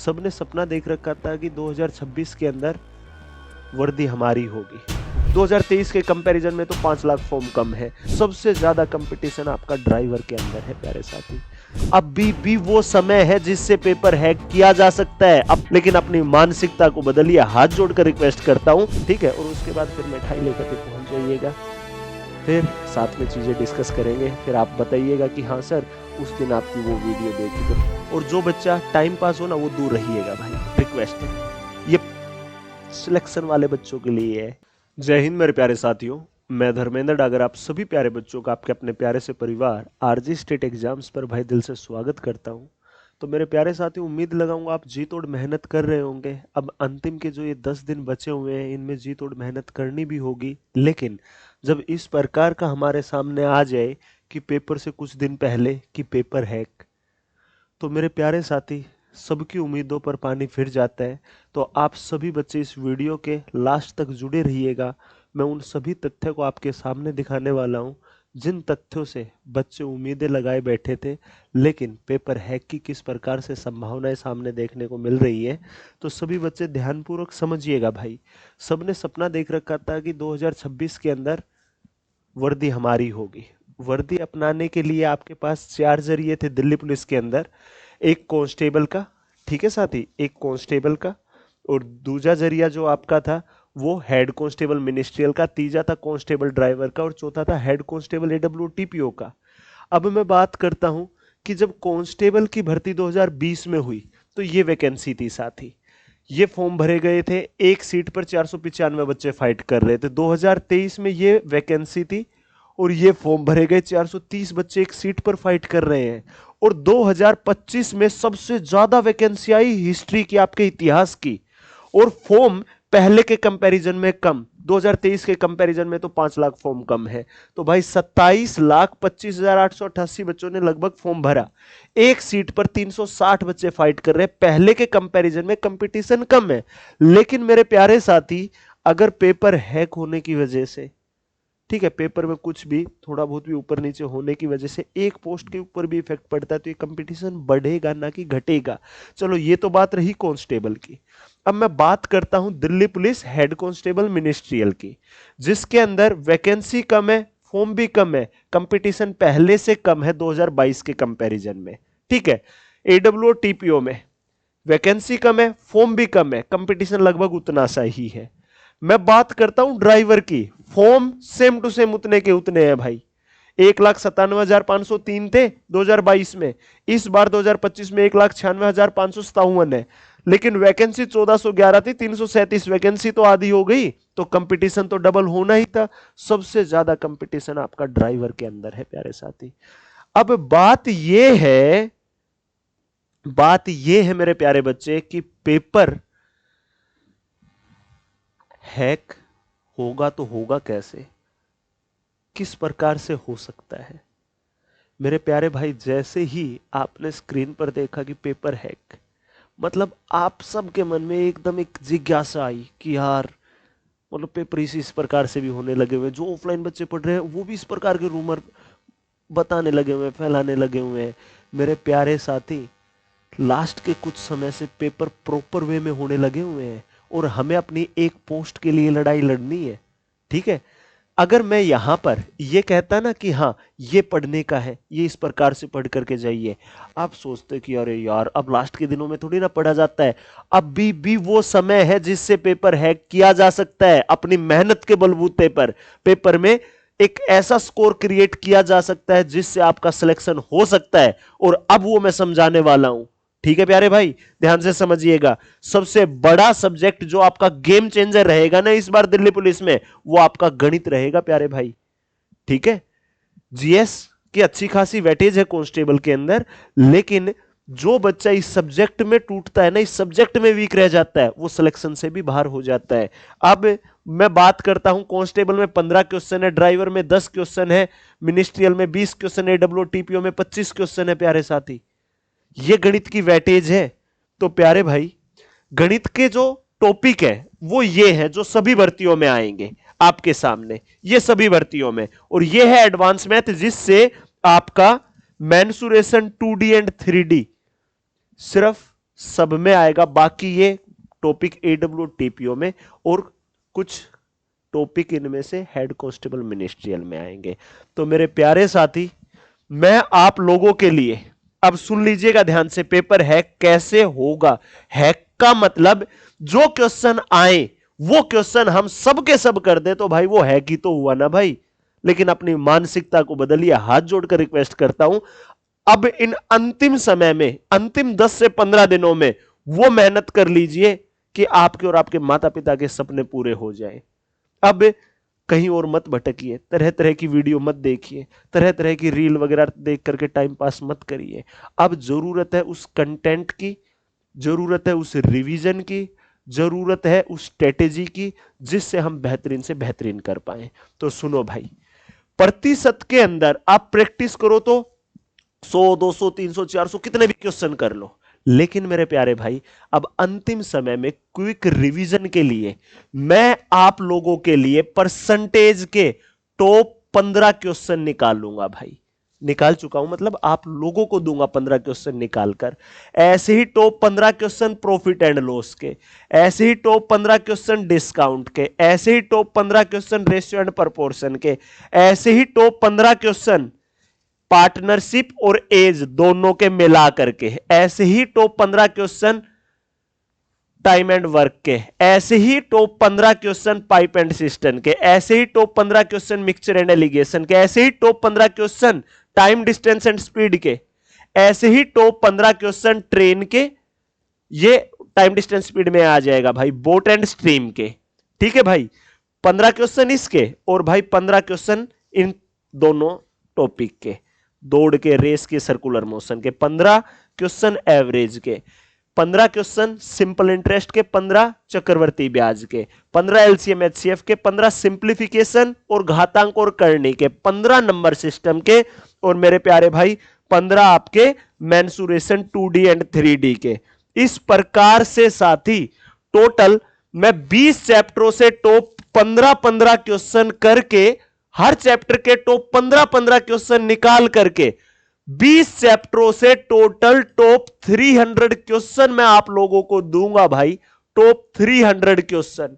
सबने सपना देख रखा था कि 2026 के अंदर वर्दी हमारी होगी। 2023 के कंपैरिजन में तो 5 लाख फॉर्म कम है। सबसे ज्यादा कंपटीशन आपका ड्राइवर के अंदर है प्यारे साथी। अभी भी वो समय है जिससे पेपर हैक किया जा सकता है। अब लेकिन अपनी मानसिकता को बदलिए, हाथ जोड़कर रिक्वेस्ट करता हूं, ठीक है। और उसके बाद फिर मिठाई लेकर के पहुंच जाइएगा, फिर साथ में चीजें डिस्कस करेंगे। फिर आप बताइएगा कि हाँ सर उस दिन आपकी वो वीडियो देखी थी। और जो बच्चा टाइम पास हो ना वो दूर रहिएगा भाई, रिक्वेस्ट है। ये सिलेक्शन वाले बच्चों के लिए है। जय हिंद मेरे प्यारे साथियों, मैं धर्मेंद्र डागर आप सभी प्यारे बच्चों का आपके अपने प्यारे से परिवार आरजी स्टेट एग्जाम्स पर भाई दिल से स्वागत करता हूं। तो मेरे प्यारे साथियों, उम्मीद लगाऊंगा आप जी तोड़ मेहनत कर रहे होंगे। अब अंतिम के जो ये 10 दिन बचे हुए हैं इनमें जी तोड़ मेहनत करनी भी होगी। लेकिन जब इस प्रकार का हमारे सामने आ जाए कि पेपर से कुछ दिन पहले कि पेपर हैक, तो मेरे प्यारे साथी सबकी उम्मीदों पर पानी फिर जाता है। तो आप सभी बच्चे इस वीडियो के लास्ट तक जुड़े रहिएगा। मैं उन सभी तथ्यों को आपके सामने दिखाने वाला हूं जिन तथ्यों से बच्चे उम्मीदें लगाए बैठे थे, लेकिन पेपर हैक की किस प्रकार से संभावनाएं सामने देखने को मिल रही है। तो सभी बच्चे ध्यानपूर्वक समझिएगा भाई। सबने सपना देख रखा था कि 2026 के अंदर वर्दी हमारी होगी। वर्दी अपनाने के लिए आपके पास 4 जरिए थे दिल्ली पुलिस के अंदर। एक कांस्टेबल का, ठीक है साथी, एक कांस्टेबल का, और दूसरा जरिया जो आपका था वो हेड कांस्टेबल मिनिस्ट्रियल का, तीसरा था कांस्टेबल ड्राइवर का, और चौथा था हेड कांस्टेबल एडब्ल्यूटीपीओ का। अब मैं बात करता हूं कि जब कांस्टेबल की भर्ती 2020 में हुई तो ये वैकेंसी थी साथी। ये फॉर्म भरे गए थे, एक सीट पर 495 बच्चे फाइट कर रहे थे। 2023 में ये वैकेंसी थी और ये फॉर्म भरे गए, 430 बच्चे एक सीट पर फाइट कर रहे हैं। और 2025 में सबसे ज्यादा वैकेंसी आई हिस्ट्री की, आपके इतिहास की, और फॉर्म पहले के कंपैरिजन में कम। 2023 के कंपैरिजन में तो 5 लाख फॉर्म कम है। तो भाई 27,25,888 बच्चों ने लगभग फॉर्म भरा। एक सीट पर 360 बच्चे फाइट कर रहे हैं। पहले के कंपैरिजन में कंपटीशन कम है। लेकिन मेरे प्यारे साथी, अगर पेपर हैक होने की वजह से, ठीक है, पेपर में कुछ भी थोड़ा बहुत भी ऊपर नीचे होने की वजह से एक पोस्ट के ऊपर भी इफेक्ट पड़ता है तो ये कंपटीशन बढ़ेगा ना कि घटेगा। चलो ये तो बात रही कांस्टेबल की। अब मैं बात करता हूं Delhi police head constable ministerial की, जिसके अंदर वैकेंसी कम है, फॉर्म भी कम है, कंपटीशन पहले से कम है 2022 के कंपैरिजन में, ठीक है। एडब्ल्यू टीपीओ में वैकेंसी कम है, फॉर्म भी कम है, कंपटीशन लगभग उतना सा ही है। मैं बात करता हूं ड्राइवर की, फॉर्म सेम टू सेम उतने के उतने हैं भाई। 1,97,503 थे 2022 में, इस बार 2025 में 1,96,557 है। लेकिन वैकेंसी 1411 थी, 337 वैकेंसी तो आधी हो गई, तो कंपटीशन तो डबल होना ही था। सबसे ज्यादा कंपटीशन आपका ड्राइवर के अंदर है प्यारे साथी। अब बात यह है मेरे प्यारे बच्चे कि पेपर हैक होगा तो होगा कैसे, किस प्रकार से हो सकता है। मेरे प्यारे भाई, जैसे ही आपने स्क्रीन पर देखा कि पेपर हैक, मतलब आप सबके मन में एकदम एक जिज्ञासा आई कि यार मतलब पेपर इस प्रकार से भी होने लगे हुए, जो ऑफलाइन बच्चे पढ़ रहे हैं वो भी इस प्रकार के रूमर बताने लगे हुए, फैलाने लगे हुए हैं। मेरे प्यारे साथी, लास्ट के कुछ समय से पेपर प्रॉपर वे में होने लगे हुए हैं और हमें अपनी एक पोस्ट के लिए लड़ाई लड़नी है, ठीक है। अगर मैं यहां पर यह कहता ना कि हाँ ये पढ़ने का है, ये इस प्रकार से पढ़ करके जाइए, आप सोचते कि अरे यार अब लास्ट के दिनों में थोड़ी ना पढ़ा जाता है। अभी भी वो समय है जिससे पेपर हैक किया जा सकता है। अपनी मेहनत के बलबूते पर पेपर में एक ऐसा स्कोर क्रिएट किया जा सकता है जिससे आपका सिलेक्शन हो सकता है। और अब वो मैं समझाने वाला हूं, ठीक है प्यारे भाई, ध्यान से समझिएगा। सबसे बड़ा सब्जेक्ट जो आपका गेम चेंजर रहेगा ना इस बार दिल्ली पुलिस में, वो आपका गणित रहेगा प्यारे भाई, ठीक है। जीएस की अच्छी खासी वेटेज है कांस्टेबल के अंदर, लेकिन जो बच्चा इस सब्जेक्ट में टूटता है ना, इस सब्जेक्ट में वीक रह जाता है, वो सिलेक्शन से भी बाहर हो जाता है। अब मैं बात करता हूं, कांस्टेबल में 15 क्वेश्चन है, ड्राइवर में 10 क्वेश्चन है, मिनिस्ट्रियल में 20 क्वेश्चन है, डब्ल्यूटीपीओ में 25 क्वेश्चन है प्यारे साथी। ये गणित की वेटेज है। तो प्यारे भाई, गणित के जो टॉपिक है वो ये है जो सभी भर्तियों में आएंगे आपके सामने, ये सभी भर्तियों में। और ये है एडवांस मैथ, जिससे आपका मेंसुरेशन 2D एंड 3D सिर्फ सब में आएगा। बाकी ये टॉपिक AWTPO में और कुछ टॉपिक इनमें से हेड कांस्टेबल मिनिस्ट्रियल में आएंगे। तो मेरे प्यारे साथी, मैं आप लोगों के लिए, अब सुन लीजिएगा ध्यान से, पेपर हैक कैसे होगा। हैक का मतलब जो क्वेश्चन आए वो क्वेश्चन हम सब के सब कर दे तो भाई वो हैक ही तो हुआ ना भाई। लेकिन अपनी मानसिकता को बदलिए, हाथ जोड़कर रिक्वेस्ट करता हूं, अब इन अंतिम समय में, अंतिम 10 से 15 दिनों में वो मेहनत कर लीजिए कि आपके और आपके माता पिता के सपने पूरे हो जाएं। अब कहीं और मत भटकिए, तरह तरह की वीडियो मत देखिए, तरह तरह की रील वगैरह देख करके टाइम पास मत करिए। अब जरूरत है उस कंटेंट की, जरूरत है उस रिवीजन की, जरूरत है उस स्ट्रेटेजी की जिससे हम बेहतरीन से बेहतरीन कर पाए। तो सुनो भाई, प्रतिशत के अंदर आप प्रैक्टिस करो तो 100, 200, 300, 400 कितने भी क्वेश्चन कर लो। लेकिन मेरे प्यारे भाई, अब अंतिम समय में क्विक रिवीजन के लिए मैं आप लोगों के लिए परसेंटेज के टॉप 15 क्वेश्चन निकालूंगा भाई। निकाल चुका हूं, मतलब आप लोगों को दूंगा 15 क्वेश्चन निकालकर। ऐसे ही top 15 question profit and loss के, ऐसे ही टॉप 15 क्वेश्चन डिस्काउंट के, ऐसे ही top 15 question ratio and proportion के, ऐसे ही टॉप 15 क्वेश्चन पार्टनरशिप और एज दोनों के मिला करके, ऐसे ही top 15 question time and work के, ऐसे ही top 15 question pipe and cistern के, ऐसे ही top 15 question mixture and alligation के, ऐसे ही top 15 question time distance and speed के, ऐसे ही टॉप 15 क्वेश्चन ट्रेन के, ये टाइम डिस्टेंस स्पीड में आ जाएगा भाई, बोट एंड स्ट्रीम के। ठीक है भाई, 15 क्वेश्चन इसके और भाई 15 क्वेश्चन इन दोनों टॉपिक के, दौड़ के, रेस के, सर्कुलर मोशन के, 15 क्वेश्चन एवरेज के, 15 क्वेश्चन सिंपल इंटरेस्ट के, 15 चक्रवर्ती ब्याज के, 15 LCM HCF के, 15 सिंप्लीफिकेशन और घातांक और करनी के, 15 नंबर सिस्टम के, और मेरे प्यारे भाई 15 आपके मेंसुरेशन 2D एंड 3D के। इस प्रकार से साथी टोटल मैं 20 चैप्टरों से टॉप 15-15 क्वेश्चन करके, हर चैप्टर के टॉप 15-15 क्वेश्चन निकाल करके 20 चैप्टरों से टोटल टॉप 300 क्वेश्चन मैं आप लोगों को दूंगा भाई। टॉप 300 क्वेश्चन,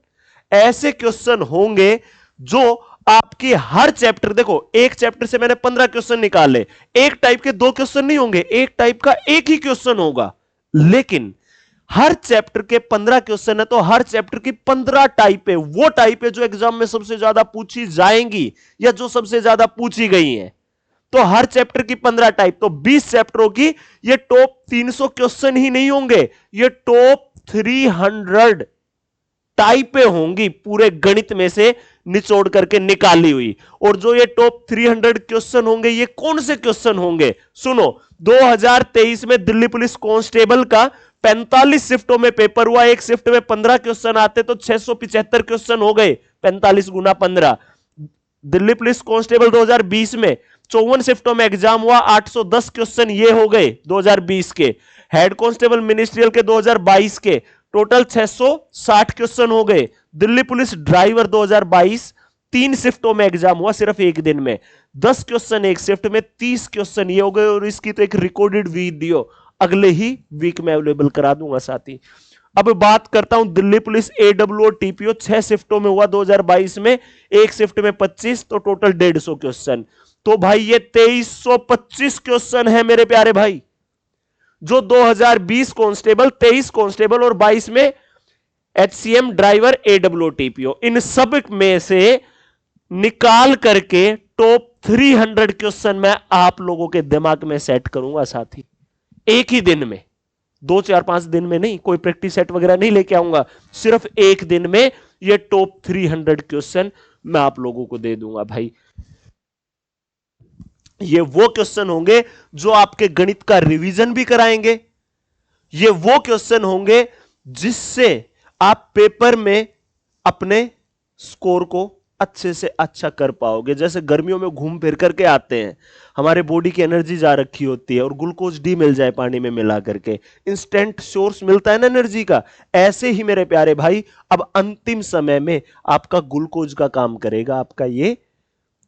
ऐसे क्वेश्चन होंगे जो आपके हर चैप्टर, देखो एक चैप्टर से मैंने 15 क्वेश्चन निकाले, एक टाइप के 2 क्वेश्चन नहीं होंगे, एक टाइप का एक ही क्वेश्चन होगा, लेकिन हर चैप्टर के 15 क्वेश्चन है तो हर चैप्टर की 15 टाइप है। वो टाइप है जो एग्जाम में सबसे ज्यादा पूछी जाएंगी या जो सबसे ज्यादा पूछी गई है। तो हर चैप्टर की 15 टाइप, तो 20 चैप्टरों की ये टॉप 300 क्वेश्चन ही नहीं होंगे, ये टॉप 300 टाइपें होंगी पूरे गणित में से निचोड़ करके निकाली हुई। और जो ये टॉप 300 क्वेश्चन होंगे, ये कौन से क्वेश्चन होंगे? सुनो, 2023 में दिल्ली पुलिस कांस्टेबल का 45 शिफ्टों में पेपर हुआ। एक शिफ्ट में 15 क्वेश्चन आते तो 675 क्वेश्चन हो गए, 45 गुना 15। दिल्ली पुलिस कांस्टेबल 2020 में 54 शिफ्टों में एग्जाम हुआ, 810 क्वेश्चन ये हो गए 2020 के। हेड कांस्टेबल मिनिस्ट्रियल के 2022 के टोटल 660 क्वेश्चन हो गए। दिल्ली पुलिस ड्राइवर 2022 3 शिफ्टों में एग्जाम हुआ, सिर्फ एक दिन में 10 क्वेश्चन एक शिफ्ट में, 30 क्वेश्चन ये हो गए। और इसकी तो एक रिकॉर्डेड वीडियो अगले ही वीक में अवेलेबल करा दूंगा साथी। अब बात करता हूं दिल्ली पुलिस AWTPO 6 शिफ्टों में हुआ 2022 में, एक शिफ्ट में 25, तो टोटल 150 क्वेश्चन। तो भाई ये 2325 क्वेश्चन है मेरे प्यारे भाई, जो 2020 कांस्टेबल, 23 कांस्टेबल और 22 में HCM ड्राइवर AWTPO, इन सब में से निकाल करके टॉप 300 क्वेश्चन मैं आप लोगों के दिमाग में सेट करूंगा साथी, एक ही दिन में, 2, 4, 5 दिन में नहीं, कोई प्रैक्टिस सेट वगैरह नहीं लेके आऊंगा, सिर्फ एक दिन में ये टॉप 300 क्वेश्चन मैं आप लोगों को दे दूंगा भाई। ये वो क्वेश्चन होंगे जो आपके गणित का रिवीजन भी कराएंगे, ये वो क्वेश्चन होंगे जिससे आप पेपर में अपने स्कोर को अच्छे से अच्छा कर पाओगे। जैसे गर्मियों में घूम फिर करके आते हैं, हमारे बॉडी की एनर्जी जा रखी होती है और ग्लूकोज डी मिल जाए पानी में मिला करके, इंस्टेंट सोर्स मिलता है ना एनर्जी का। ऐसे ही मेरे प्यारे भाई अब अंतिम समय में आपका ग्लूकोज का काम करेगा, आपका ये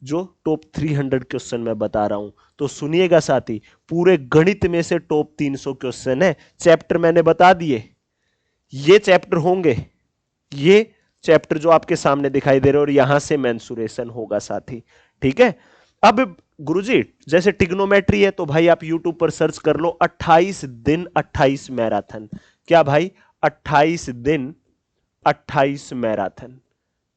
जो टॉप 300 क्वेश्चन मैं बता रहा हूं। तो सुनिएगा साथी, पूरे गणित में से टॉप 300 क्वेश्चन है। चैप्टर मैंने बता दिए, ये चैप्टर होंगे, ये चैप्टर जो आपके सामने दिखाई दे रहे और यहां से मेंसुरेशन होगा साथी। ठीक है। अब गुरुजी जैसे टिग्नोमेट्री है तो भाई आप यूट्यूब पर सर्च कर लो 28 दिन 28 मैराथन। क्या भाई 28 दिन 28 मैराथन।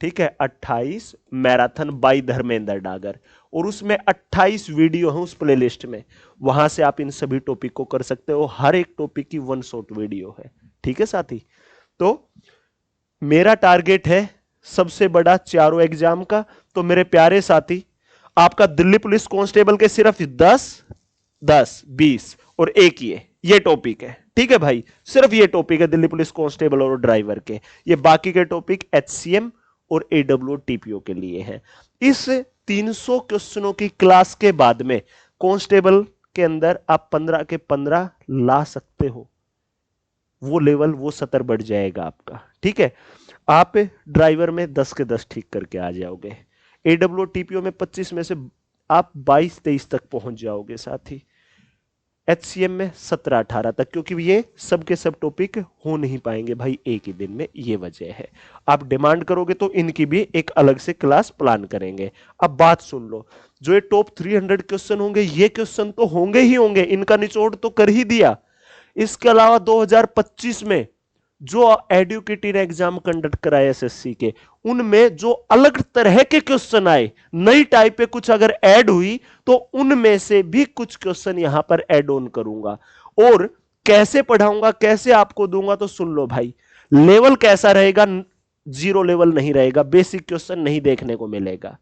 ठीक है, 28 मैराथन बाय धर्मेंद्र डागर, और उसमें 28 वीडियो है उस प्लेलिस्ट में। वहां से आप इन सभी टॉपिक को कर सकते हो, हर एक टॉपिक की वन शॉट वीडियो है। ठीक है साथी। तो मेरा टारगेट है सबसे बड़ा चारों एग्जाम का। तो मेरे प्यारे साथी, आपका दिल्ली पुलिस कांस्टेबल के सिर्फ 10, 10, 20 और एक ये टॉपिक है। ठीक है भाई, सिर्फ ये टॉपिक है दिल्ली पुलिस कांस्टेबल और ड्राइवर के। ये बाकी के टॉपिक एचसीएम और एडब्ल्यू टीपीओ के लिए हैं। इस 300 क्वेश्चनों की क्लास के बाद में कांस्टेबल के अंदर आप 15 के 15 ला सकते हो। वो लेवल, वो सतर बढ़ जाएगा आपका। ठीक है। आप ड्राइवर में 10 के 10 ठीक करके आ जाओगे। एडब्ल्यू टीपीओ में 25 में से आप 22-23 तक पहुंच जाओगे साथी। एचसीएम में 17-18 तक, क्योंकि ये सब के सब टॉपिक हो नहीं पाएंगे भाई एक ही दिन में, ये वजह है। आप डिमांड करोगे तो इनकी भी एक अलग से क्लास प्लान करेंगे। अब बात सुन लो, जो ये टॉप 300 क्वेश्चन होंगे, ये क्वेश्चन तो होंगे ही होंगे, इनका निचोड़ तो कर ही दिया। इसके अलावा 2025 में जो एडुकेटिव एग्जाम कंडक्ट कराए एसएससी के, उनमें जो अलग तरह के क्वेश्चन आए, नई टाइप पे कुछ अगर ऐड हुई तो उनमें से भी कुछ क्वेश्चन यहां पर ऐड ऑन करूंगा। और कैसे पढ़ाऊंगा, कैसे आपको दूंगा, तो सुन लो भाई। लेवल कैसा रहेगा, जीरो लेवल नहीं रहेगा, बेसिक क्वेश्चन नहीं देखने को मिलेगा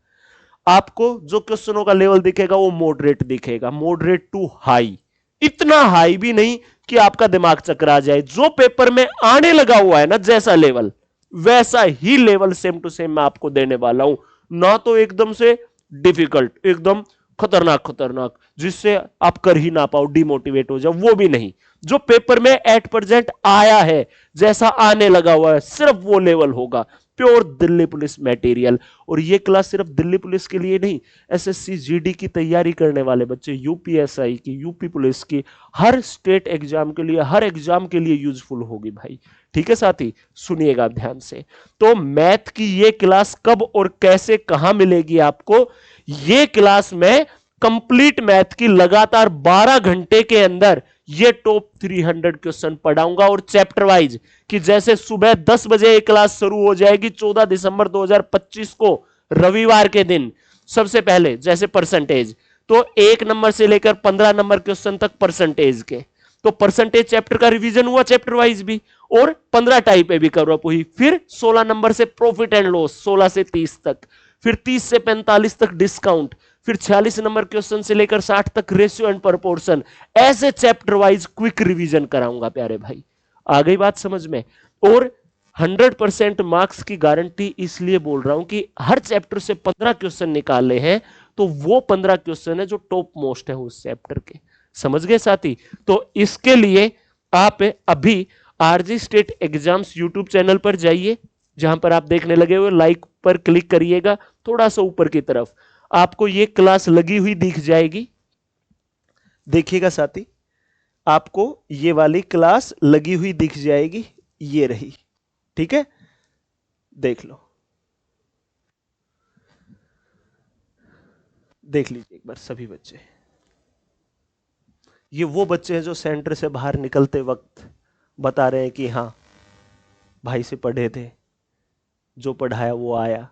आपको। जो क्वेश्चनों का लेवल दिखेगा वो मॉडरेट दिखेगा, मॉडरेट टू हाई। इतना हाई भी नहीं कि आपका दिमाग चकरा जाए। जो पेपर में आने लगा हुआ है ना, जैसा लेवल, वैसा ही लेवल सेम टू सेम मैं आपको देने वाला हूं। ना तो एकदम से डिफिकल्ट, एकदम खतरनाक खतरनाक जिससे आप कर ही ना पाओ, डिमोटिवेट हो जाओ, वो भी नहीं। जो पेपर में एट प्रेजेंट आया है, जैसा आने लगा हुआ है, सिर्फ वो लेवल होगा। Pure Delhi police material. और ये क्लास सिर्फ दिल्ली पुलिस के लिए नहीं, एसएससी जीडी की तैयारी करने वाले बच्चे, यूपीएसआई की, यूपी पुलिस की, हर स्टेट एग्जाम के लिए, हर एग्जाम के लिए यूजफुल होगी भाई। ठीक है साथी, सुनिएगा ध्यान से। तो मैथ की ये क्लास कब और कैसे कहां मिलेगी आपको? ये क्लास में कंप्लीट मैथ की लगातार 12 घंटे के अंदर ये टॉप 300 क्वेश्चन पढ़ाऊंगा, और चैप्टर वाइज, कि जैसे सुबह 10 बजे एक क्लास शुरू हो जाएगी 14 दिसंबर 2025 को, रविवार के दिन। सबसे पहले जैसे परसेंटेज, तो 1 नंबर से लेकर 15 नंबर क्वेश्चन तक परसेंटेज के। तो परसेंटेज चैप्टर का रिवीजन हुआ चैप्टर वाइज भी, और 15 टाइप पे भी कवरअप हुई। फिर 16 नंबर से प्रॉफिट एंड लॉस 16 से 30 तक, फिर 30 से 45 तक डिस्काउंट, फिर 46 नंबर क्वेश्चन से लेकर 60 तक रेशियो एंड प्रोपोर्शन। ऐसे चैप्टर वाइज क्विक रिवीजन कराऊंगा प्यारे भाई। आ गई बात समझ में? और 100% मार्क्स की गारंटी इसलिए बोल रहा हूं कि हर चैप्टर से 15 क्वेश्चन निकाले हैं, तो वो 15 क्वेश्चन है जो टॉप मोस्ट है उस चैप्टर के। समझ गए साथी? तो इसके लिए आप अभी RG state exams YouTube channel पर जाइए, जहां पर आप देखने लगे हुए, लाइक पर क्लिक करिएगा, थोड़ा सा ऊपर की तरफ आपको ये क्लास लगी हुई दिख जाएगी। देखिएगा साथी, आपको ये वाली क्लास लगी हुई दिख जाएगी, ये रही। ठीक है, देख लो, देख लीजिए एक बार सभी बच्चे। ये वो बच्चे हैं जो सेंटर से बाहर निकलते वक्त बता रहे हैं कि हाँ भाई से पढ़े थे, जो पढ़ाया वो आया।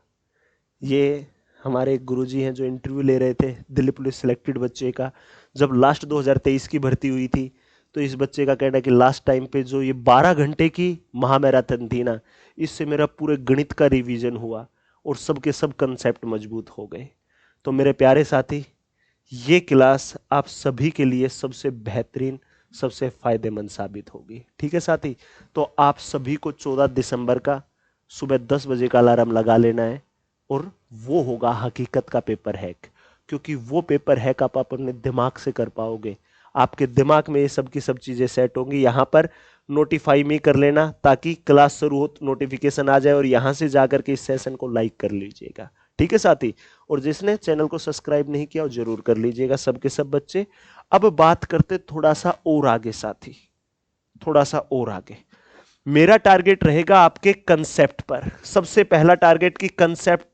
ये हमारे एक गुरुजी हैं जो इंटरव्यू ले रहे थे दिल्ली पुलिस सिलेक्टेड बच्चे का, जब लास्ट 2023 की भर्ती हुई थी। तो इस बच्चे का कहना है कि लास्ट टाइम पे जो ये 12 घंटे की महामैराथन थी ना, इससे मेरा पूरे गणित का रिवीजन हुआ और सब के सब कंसेप्ट मजबूत हो गए। तो मेरे प्यारे साथी, ये क्लास आप सभी के लिए सबसे बेहतरीन, सबसे फायदेमंद साबित होगी। ठीक है साथी, तो आप सभी को 14 दिसंबर का सुबह 10 बजे का अलार्म लगा लेना है, और वो होगा हकीकत का पेपर हैक। क्योंकि वो पेपर हैक आप अपने दिमाग से कर पाओगे, आपके दिमाग में ये सब की सब चीजें सेट होंगी। यहां पर नोटिफाई मी कर लेना, ताकि क्लास शुरू हो नोटिफिकेशन आ जाए, और यहां से जाकर के इस सेशन को लाइक कर लीजिएगा। ठीक है साथी। और जिसने चैनल को सब्सक्राइब नहीं किया वो जरूर कर लीजिएगा, सबके सब बच्चे। अब बात करते थोड़ा सा और आगे साथी, थोड़ा सा और आगे। मेरा टारगेट रहेगा आपके कंसेप्ट पर। सबसे पहला टारगेट की कंसेप्ट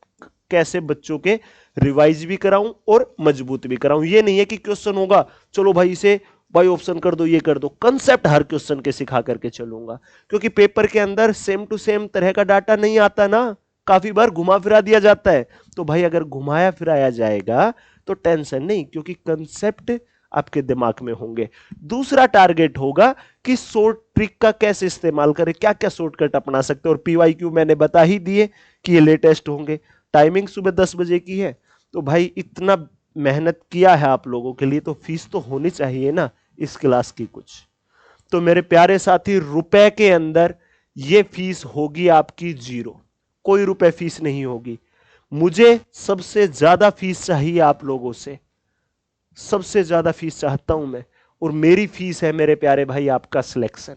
कैसे बच्चों के रिवाइज भी कराऊं और मजबूत भी कराऊं। ये नहीं है कि क्वेश्चन होगा चलो भाई इसे भाई ऑप्शन कर दो, ये कर दो। कंसेप्ट हर क्वेश्चन के सिखा करके चलूंगा, क्योंकि पेपर के अंदर सेम टू सेम तरह का डाटा नहीं आता ना, काफी बार घुमा फिरा दिया जाता है। तो भाई अगर घुमाया फिराया जाएगा तो टेंशन नहीं, क्योंकि कंसेप्ट आपके दिमाग में होंगे। दूसरा टारगेट होगा कि शॉर्ट ट्रिक का कैसे इस्तेमाल करें, क्या क्या शॉर्टकट अपना सकते हैं। और पीवाईक्यू मैंने बता ही दिए कि ये लेटेस्ट होंगे। टाइमिंग सुबह 10 बजे की है। तो भाई इतना मेहनत किया है आप लोगों के लिए, तो फीस तो होनी चाहिए ना इस क्लास की कुछ। तो मेरे प्यारे साथी, रुपए के अंदर ये फीस होगी आपकी 0, कोई रुपए फीस नहीं होगी। मुझे सबसे ज्यादा फीस चाहिए आप लोगों से, सबसे ज्यादा फीस चाहता हूं मैं। और मेरी फीस है मेरे प्यारे भाई आपका सिलेक्शन,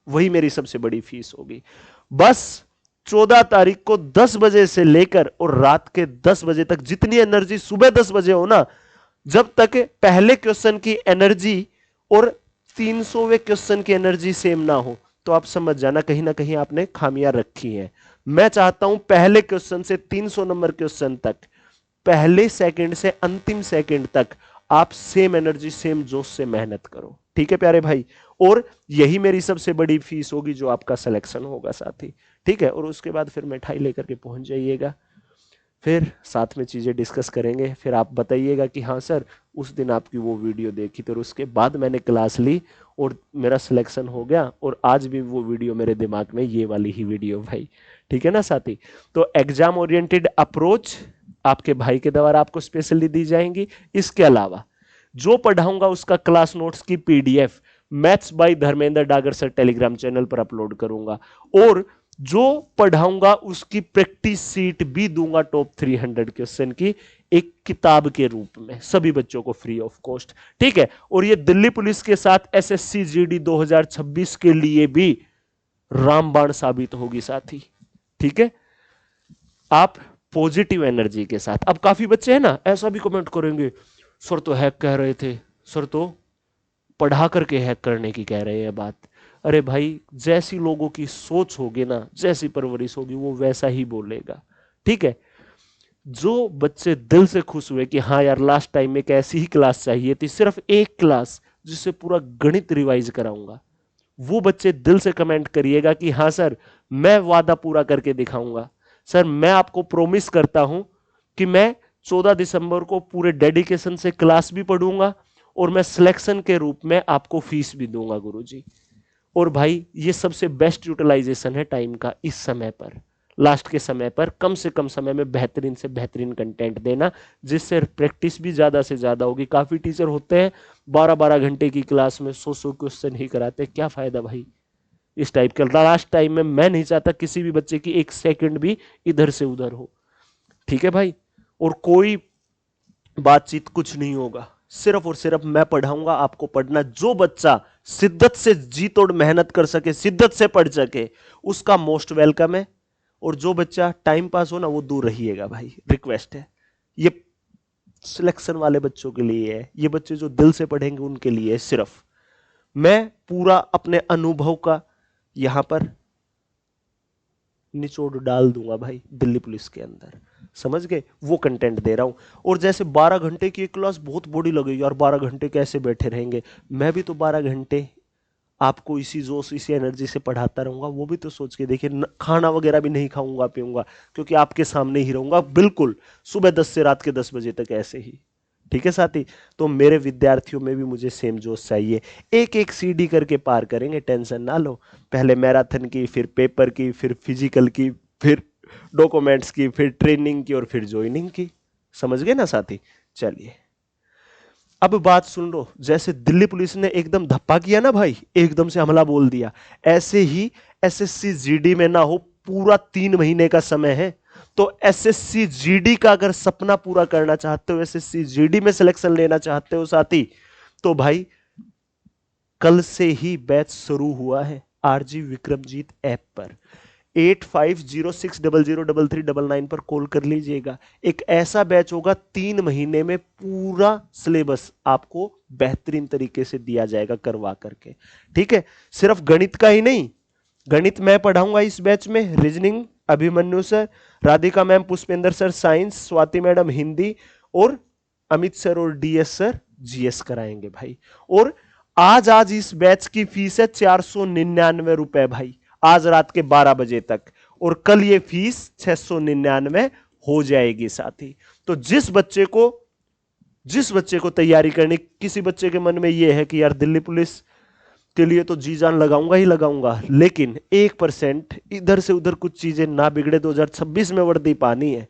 वही मेरी सबसे बड़ी फीस होगी। बस 14 तारीख को 10 बजे से लेकर और रात के 10 बजे तक जितनी एनर्जी सुबह 10 बजे हो ना, जब तक पहले क्वेश्चन की एनर्जी और 300वें क्वेश्चन की एनर्जी सेम ना हो, तो आप समझ जाना कहीं ना कहीं आपने खामियां रखी हैं। मैं चाहता हूं पहले क्वेश्चन से 300 नंबर क्वेश्चन तक, पहले सेकंड से अंतिम सेकंड तक आप सेम एनर्जी सेम जोश से मेहनत करो। ठीक है प्यारे भाई, और यही मेरी सबसे बड़ी फीस होगी जो आपका सिलेक्शन होगा साथी। ठीक है, और उसके बाद फिर मिठाई लेकर के पहुंच जाइएगा, फिर साथ में चीजें डिस्कस करेंगे। फिर आप बताइएगा कि हाँ सर उस दिन आपकी वो वीडियो देखी थी और उसके बाद मैंने क्लास ली और मेरा सिलेक्शन हो गया, और आज भी वो वीडियो मेरे दिमाग में, ये वाली ही वीडियो भाई। ठीक है ना साथी। तो एग्जाम ओरिएंटेड अप्रोच आपके भाई के द्वारा आपको स्पेशली दी जाएंगी। इसके अलावा जो पढ़ाऊंगा उसका क्लास नोट्स की PDF maths by Dharmendra Dagar sir Telegram channel पर अपलोड करूंगा, और जो पढ़ाऊंगा उसकी प्रैक्टिस सीट भी दूंगा टॉप 300 क्वेश्चन की एक किताब के रूप में सभी बच्चों को फ्री ऑफ कॉस्ट। ठीक है, और ये दिल्ली पुलिस के साथ एसएससी जीडी 2026 के लिए भी रामबाण साबित होगी साथी। ठीक है, आप पॉजिटिव एनर्जी के साथ। अब काफी बच्चे हैं ना ऐसा भी कमेंट करेंगे, सर तो हैक कह रहे थे, सर तो पढ़ा करके हैक करने की कह रहे हैं बात। अरे भाई जैसी लोगों की सोच होगी ना, जैसी परवरिश होगी, वो वैसा ही बोलेगा। ठीक है, जो बच्चे दिल से खुश हुए कि हाँ यार लास्ट टाइम में एक ऐसी ही क्लास चाहिए थी, सिर्फ एक क्लास जिससे पूरा गणित रिवाइज कराऊंगा, वो बच्चे दिल से कमेंट करिएगा कि हाँ सर मैं वादा पूरा करके दिखाऊंगा। सर मैं आपको प्रॉमिस करता हूं कि मैं 14 दिसंबर को पूरे डेडिकेशन से क्लास भी पढ़ूंगा और मैं सिलेक्शन के रूप में आपको फीस भी दूंगा गुरुजी। और भाई ये सबसे बेस्ट यूटिलाइजेशन है टाइम का इस समय पर, लास्ट के समय पर कम से कम समय में बेहतरीन से बेहतरीन कंटेंट देना, जिससे प्रैक्टिस भी ज्यादा से ज्यादा होगी। काफी टीचर होते हैं 12-12 घंटे की क्लास में 100 क्वेश्चन ही कराते, क्या फायदा भाई इस टाइप का। लास्ट टाइम में मैं नहीं चाहता किसी भी बच्चे की एक सेकंड भी इधर से उधर हो। ठीक है भाई, और कोई बातचीत कुछ नहीं होगा, सिर्फ और सिर्फ मैं पढ़ाऊंगा, आपको पढ़ना। जो बच्चा शिद्दत से जी तोड़ मेहनत कर सके, शिद्दत से पढ़ सके, उसका मोस्ट वेलकम है। और जो बच्चा टाइम पास हो ना वो दूर रहिएगा भाई, रिक्वेस्ट है। ये सिलेक्शन वाले बच्चों के लिए है, ये बच्चे जो दिल से पढ़ेंगे उनके लिए है। सिर्फ मैं पूरा अपने अनुभव का यहां पर निचोड़ डाल दूंगा भाई दिल्ली पुलिस के अंदर, समझ गए, वो कंटेंट दे रहा हूं। और जैसे 12 घंटे की एक क्लास बहुत बड़ी लगेगी यार, 12 घंटे कैसे बैठे रहेंगे, मैं भी तो 12 घंटे आपको इसी जोश इसी एनर्जी से पढ़ाता रहूंगा। वो भी तो सोच के देखिए, खाना वगैरह भी नहीं खाऊंगा पीऊंगा, क्योंकि आपके सामने ही रहूंगा बिल्कुल सुबह 10 से रात के 10 बजे तक ऐसे ही। ठीक है साथी, तो मेरे विद्यार्थियों में भी मुझे सेम जोश चाहिए। एक एक सीडी करके पार करेंगे, टेंशन ना लो। पहले मैराथन की, फिर पेपर की, फिर फिजिकल की, फिर डॉक्यूमेंट्स की, फिर ट्रेनिंग की और फिर ज्वाइनिंग की। समझ गए ना साथी। चलिए अब बात सुन लो, जैसे दिल्ली पुलिस ने एकदम धप्पा किया ना भाई, एकदम से हमला बोल दिया, ऐसे ही एसएससी जीडी में ना हो। पूरा 3 महीने का समय है, तो एसएससी जीडी का अगर सपना पूरा करना चाहते हो, एसएससी जीडी में सिलेक्शन लेना चाहते हो साथी, तो भाई कल से ही बैच शुरू हुआ है आरजी विक्रमजीत ऐप पर। 8506003399 पर कॉल कर लीजिएगा। एक ऐसा बैच होगा 3 महीने में पूरा सिलेबस आपको बेहतरीन तरीके से दिया जाएगा करवा करके। ठीक है, सिर्फ गणित का ही नहीं, गणित मैं पढ़ाऊंगा इस बैच में, reasoning Abhimanyu sir, Radhika ma'am, Pushpendra sir science, Swati madam Hindi, और अमित सर और डीएस सर जीएस कराएंगे भाई। और आज इस बैच की फीस है 499 रुपए भाई, आज रात के 12 बजे तक, और कल ये फीस 699 हो जाएगी साथी। तो जिस बच्चे को तैयारी करनी, किसी बच्चे के मन में ये है कि यार दिल्ली पुलिस के लिए तो जी जान लगाऊंगा ही लगाऊंगा, लेकिन 1% इधर से उधर कुछ चीजें ना बिगड़े, 2026 में वर्दी पानी है,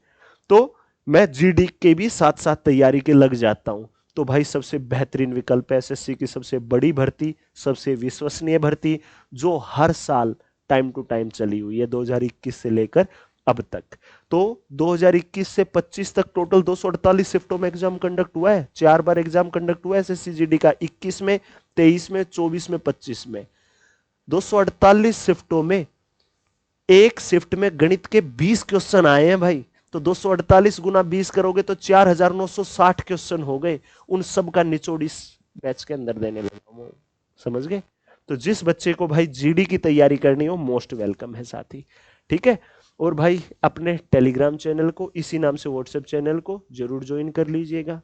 तो मैं जीडी के भी साथ साथ तैयारी के लग जाता हूं। तो भाई सबसे बेहतरीन विकल्प है एसएससी की सबसे बड़ी भर्ती, सबसे विश्वसनीय भर्ती, जो हर साल टाइम टू टाइम चली हुई है 2021 से लेकर अब तक। तो 2021 से 25 तक टोटल 248 शिफ्टों में एग्जाम कंडक्ट हुआ है, 4 बार एग्जाम कंडक्ट हुआ है एसएससी जीडी का, 21 में, 23 में, 24 में, 25 में। 248 शिफ्टों में एक शिफ्ट में गणित के 20 क्वेश्चन आए हैं भाई, तो 248 गुना 20 करोगे तो 4960 क्वेश्चन हो गए। उन सब का निचोड़ इस बैच के अंदर देने लगा हूं, समझ गए। तो जिस बच्चे को भाई जीडी की तैयारी करनी हो, मोस्ट वेलकम है साथी। ठीक है, और भाई अपने टेलीग्राम चैनल को इसी नाम से, व्हाट्सएप चैनल को जरूर ज्वाइन कर लीजिएगा।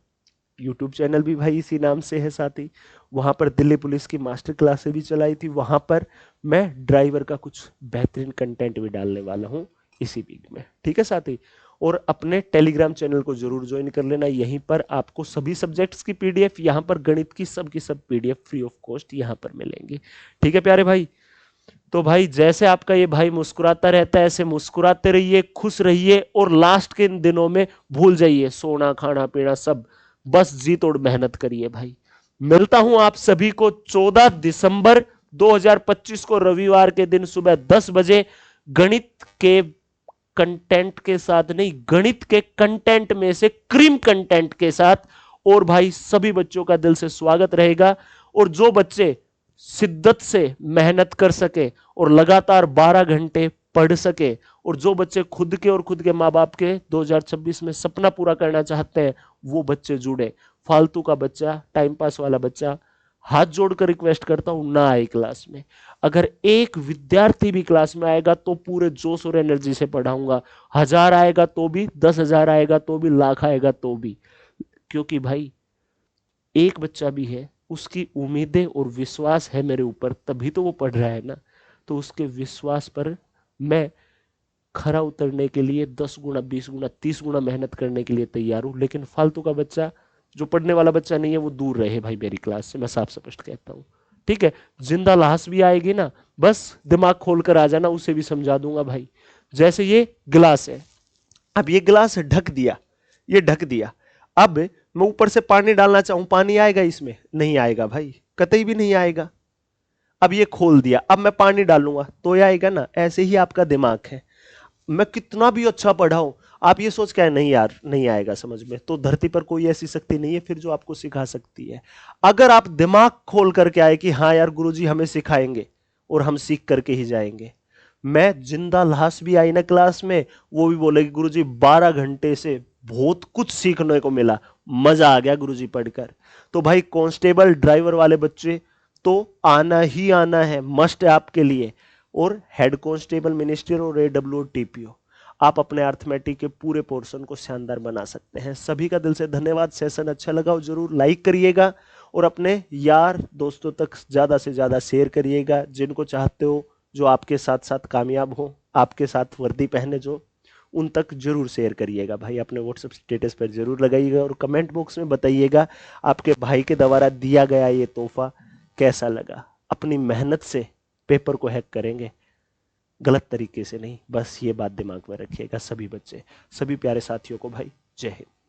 यूट्यूब चैनल भी भाई इसी नाम से है साथी, वहां पर दिल्ली पुलिस की मास्टर क्लासें भी चलाई थी, वहां पर मैं ड्राइवर का कुछ बेहतरीन कंटेंट भी डालने वाला हूं इसी वीक में। ठीक है साथी, और अपने टेलीग्राम चैनल को जरूर ज्वाइन कर लेना, यहीं पर आपको सभी सब्जेक्ट्स की पीडीएफ, यहां पर गणित की सब पीडीएफ फ्री ऑफ कॉस्ट यहां पर मिलेंगी। ठीक है प्यारे भाई, तो भाई जैसे आपका ये भाई मुस्कुराता रहता है, ऐसे मुस्कुराते रहिए, खुश रहिए, और लास्ट के इन दिनों में भूल जाइए सोना खाना पीना सब, बस जी तोड़ मेहनत करिए भाई। मिलता हूं आप सभी को 14 दिसंबर 2025 को रविवार के दिन सुबह 10 बजे गणित के कंटेंट के साथ, नहीं गणित के कंटेंट में से क्रीम कंटेंट के साथ। और भाई सभी बच्चों का दिल से स्वागत रहेगा, और जो बच्चे शिद्दत से मेहनत कर सके और लगातार 12 घंटे पढ़ सके, और जो बच्चे खुद के और खुद के माँ बाप के 2026 में सपना पूरा करना चाहते हैं, वो बच्चे जुड़े। फालतू का बच्चा, टाइम पास वाला बच्चा, हाथ जोड़कर रिक्वेस्ट करता हूं ना आए क्लास में। अगर एक विद्यार्थी भी क्लास में आएगा तो पूरे जोश और एनर्जी से पढ़ाऊंगा, 1000 आएगा तो भी, 10,000 आएगा तो भी, लाख आएगा तो भी, क्योंकि भाई एक बच्चा भी है, उसकी उम्मीदें और विश्वास है मेरे ऊपर, तभी तो वो पढ़ रहा है ना। तो उसके विश्वास पर मैं खरा उतरने के लिए 10 गुना, 20 गुना, 30 गुना मेहनत करने के लिए तैयार हूं। लेकिन फालतू का बच्चा, जो पढ़ने वाला बच्चा नहीं है, वो दूर रहे भाई मेरी क्लास से, मैं साफ स्पष्ट कहता हूं। ठीक है, जिंदा लाश भी आएगी ना, बस दिमाग खोल कर आ जाना, उसे भी समझा दूंगा भाई। जैसे ये गिलास है, अब ये गिलास ढक दिया, ये ढक दिया, अब मैं ऊपर से पानी डालना चाहूं, पानी आएगा इसमें? नहीं आएगा भाई, कतई भी नहीं आएगा। अब ये खोल दिया, अब मैं पानी डालूंगा तो ये आएगा ना। ऐसे ही आपका दिमाग है, मैं कितना भी अच्छा पढ़ाऊं, आप ये सोच के आए नहीं यार नहीं आएगा समझ में, तो धरती पर कोई ऐसी शक्ति नहीं है फिर जो आपको सिखा सकती है। अगर आप दिमाग खोल करके आए कि हाँ यार गुरुजी हमें सिखाएंगे, और हम सीख करके ही जाएंगे। मैं जिंदा लाश भी आई ना क्लास में, वो भी बोलेगी गुरुजी 12 घंटे से बहुत कुछ सीखने को मिला, मजा आ गया गुरुजी पढ़कर। तो भाई कांस्टेबल ड्राइवर वाले बच्चे तो आना ही आना है, मस्ट है आपके लिए। और हेड कांस्टेबल मिनिस्टर और एडब्ल्यू टीपीओ, आप अपने अर्थमेटिक के पूरे पोर्शन को शानदार बना सकते हैं। सभी का दिल से धन्यवाद। सेशन अच्छा लगा हो जरूर लाइक करिएगा, और अपने यार दोस्तों तक ज्यादा से ज्यादा शेयर करिएगा, जिनको चाहते हो जो आपके साथ साथ कामयाब हो, आपके साथ वर्दी पहने जो, उन तक जरूर शेयर करिएगा भाई। अपने व्हाट्सएप स्टेटस पर जरूर लगाइएगा, और कमेंट बॉक्स में बताइएगा आपके भाई के द्वारा दिया गया ये तोहफा कैसा लगा। अपनी मेहनत से पेपर को हैक करेंगे, गलत तरीके से नहीं, बस ये बात दिमाग में रखिएगा सभी बच्चे। सभी प्यारे साथियों को भाई जय हिंद।